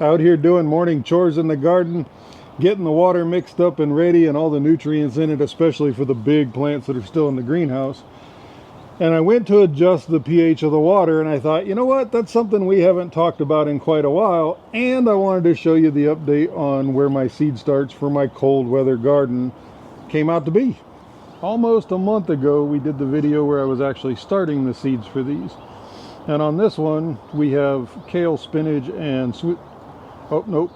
Out here doing morning chores in the garden, getting the water mixed up and ready and all the nutrients in it, especially for the big plants that are still in the greenhouse. And I went to adjust the pH of the water, and I thought, you know what, that's something we haven't talked about in quite a while, and I wanted to show you the update on where my seed starts for my cold weather garden came out to be. Almost a month ago we did the video where I was actually starting the seeds for these. And on this one we have kale, spinach, and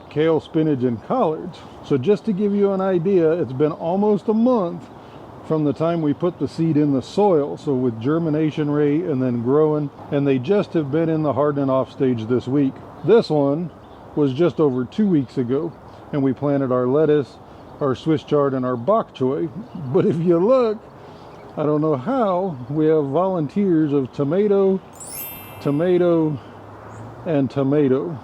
kale, spinach, and collards. So just to give you an idea, it's been almost a month from the time we put the seed in the soil, so with germination rate and then growing, and they just have been in the hardening off stage this week. This one was just over 2 weeks ago, and we planted our lettuce, our Swiss chard, and our bok choy. But if you look, I don't know how, we have volunteers of tomato, and tomato.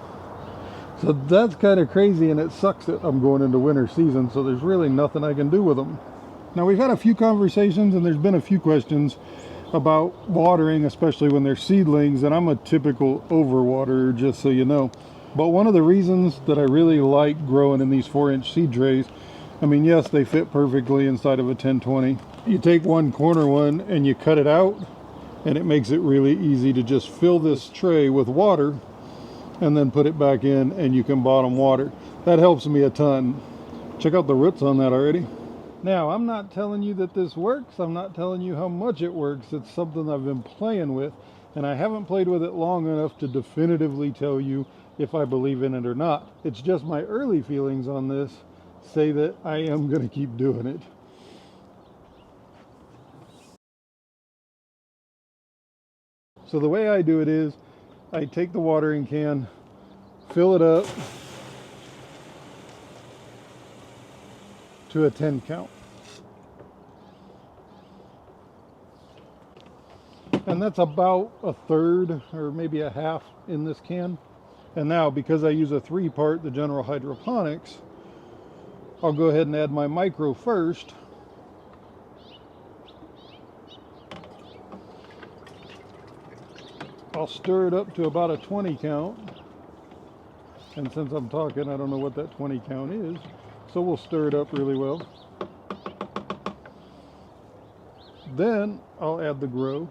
So that's kind of crazy, and it sucks that I'm going into winter season, so there's really nothing I can do with them. Now, we've had a few conversations and there's been a few questions about watering, especially when they're seedlings, and I'm a typical overwaterer, just so you know. But one of the reasons that I really like growing in these 4-inch seed trays, I mean, yes, they fit perfectly inside of a 1020. You take one corner one and you cut it out, and it makes it really easy to just fill this tray with water and then put it back in, and you can bottom water. That helps me a ton. Check out the roots on that already. Now, I'm not telling you that this works. I'm not telling you how much it works. It's something I've been playing with, and I haven't played with it long enough to definitively tell you if I believe in it or not. It's just my early feelings on this say that I am going to keep doing it. So the way I do it is I take the watering can, fill it up to a 10 count. And that's about a third or maybe a half in this can. And now, because I use a 3-part, the general hydroponics, I'll go ahead and add my micro first. I'll stir it up to about a 20 count. And since I'm talking, I don't know what that 20 count is. So we'll stir it up really well. Then I'll add the grow.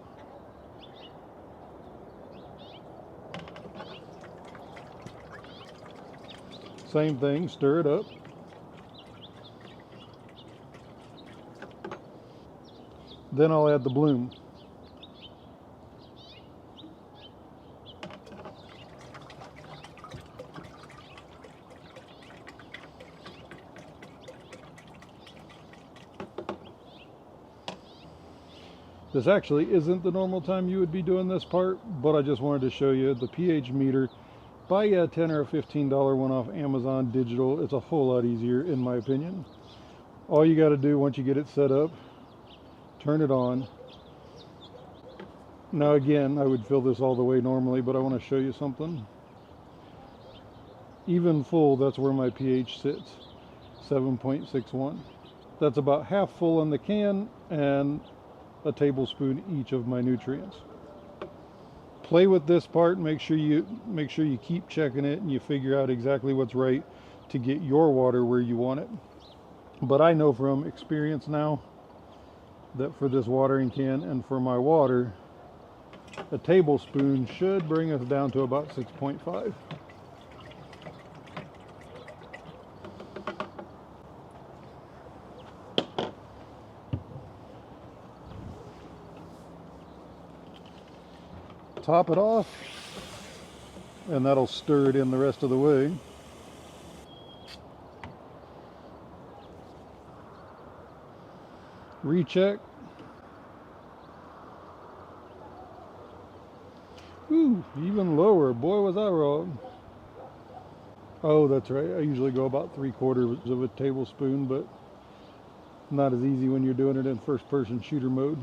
Same thing, stir it up. Then I'll add the bloom. This actually isn't the normal time you would be doing this part, but I just wanted to show you the pH meter. Buy a $10 or a $15 one off Amazon digital. It's a whole lot easier in my opinion. All you got to do once you get it set up, turn it on. Now again, I would fill this all the way normally, but I want to show you something. Even full, that's where my pH sits, 7.61. That's about half full in the can and a tablespoon each of my nutrients. Play with this part, make sure you keep checking it and you figure out exactly what's right to get your water where you want it. But I know from experience now that for this watering can and for my water, a tablespoon should bring us down to about 6.5. Top it off, and that'll stir it in the rest of the way. Recheck. Ooh, even lower. Boy, was I wrong. Oh, that's right. I usually go about 3/4 of a tablespoon, but not as easy when you're doing it in first-person shooter mode.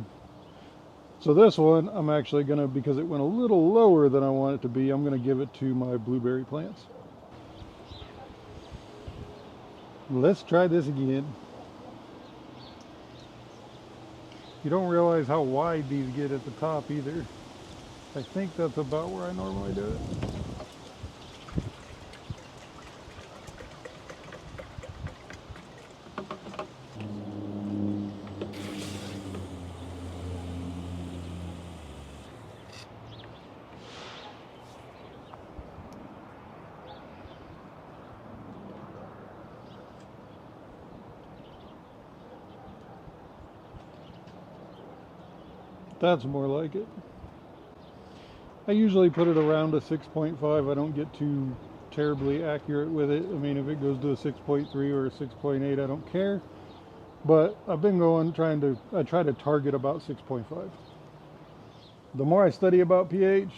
So this one, I'm actually going to, because it went a little lower than I want it to be, I'm going to give it to my blueberry plants. Let's try this again. You don't realize how wide these get at the top either. I think that's about where I normally do it. That's more like it. I usually put it around a 6.5. I don't get too terribly accurate with it. I mean, if it goes to a 6.3 or a 6.8, I don't care. But I've been I try to target about 6.5. The more I study about pH,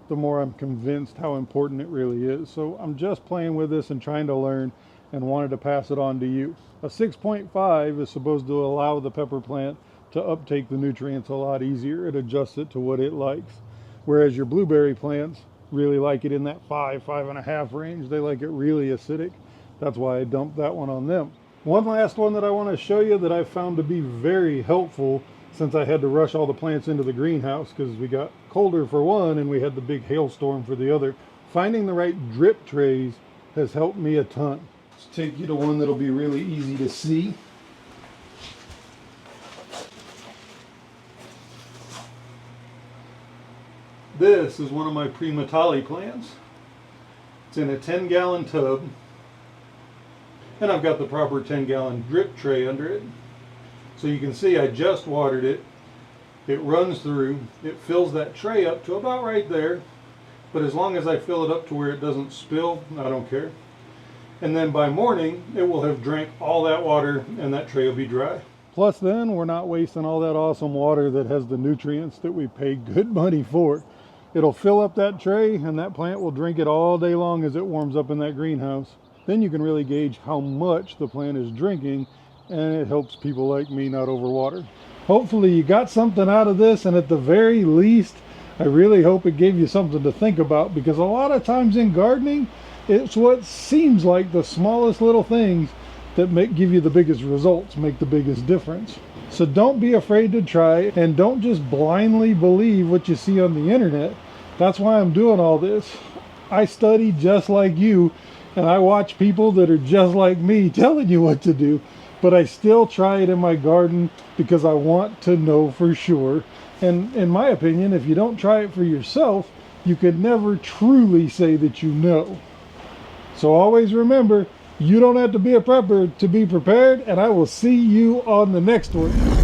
the more I'm convinced how important it really is. So I'm just playing with this and trying to learn and wanted to pass it on to you. A 6.5 is supposed to allow the pepper plant to uptake the nutrients a lot easier. It adjusts it to what it likes. Whereas your blueberry plants really like it in that 5.5 range. They like it really acidic. That's why I dumped that one on them. One last one that I want to show you that I found to be very helpful since I had to rush all the plants into the greenhouse because we got colder for one and we had the big hailstorm for the other. Finding the right drip trays has helped me a ton. Let's take you to one that'll be really easy to see. This is one of my Primatali plants. It's in a 10-gallon tub. And I've got the proper 10-gallon drip tray under it. So you can see I just watered it. It runs through. It fills that tray up to about right there. But as long as I fill it up to where it doesn't spill, I don't care. And then by morning, it will have drank all that water and that tray will be dry. Plus then, we're not wasting all that awesome water that has the nutrients that we pay good money for. It'll fill up that tray and that plant will drink it all day long as it warms up in that greenhouse. Then you can really gauge how much the plant is drinking, and it helps people like me not overwater. Hopefully you got something out of this, and at the very least, I really hope it gave you something to think about, because a lot of times in gardening, it's what seems like the smallest little things that give you the biggest results, make the biggest difference. So don't be afraid to try, and don't just blindly believe what you see on the internet. That's why I'm doing all this. I study just like you, and I watch people that are just like me telling you what to do, but I still try it in my garden because I want to know for sure. And in my opinion, if you don't try it for yourself, you can never truly say that you know. So always remember, you don't have to be a prepper to be prepared, and I will see you on the next one.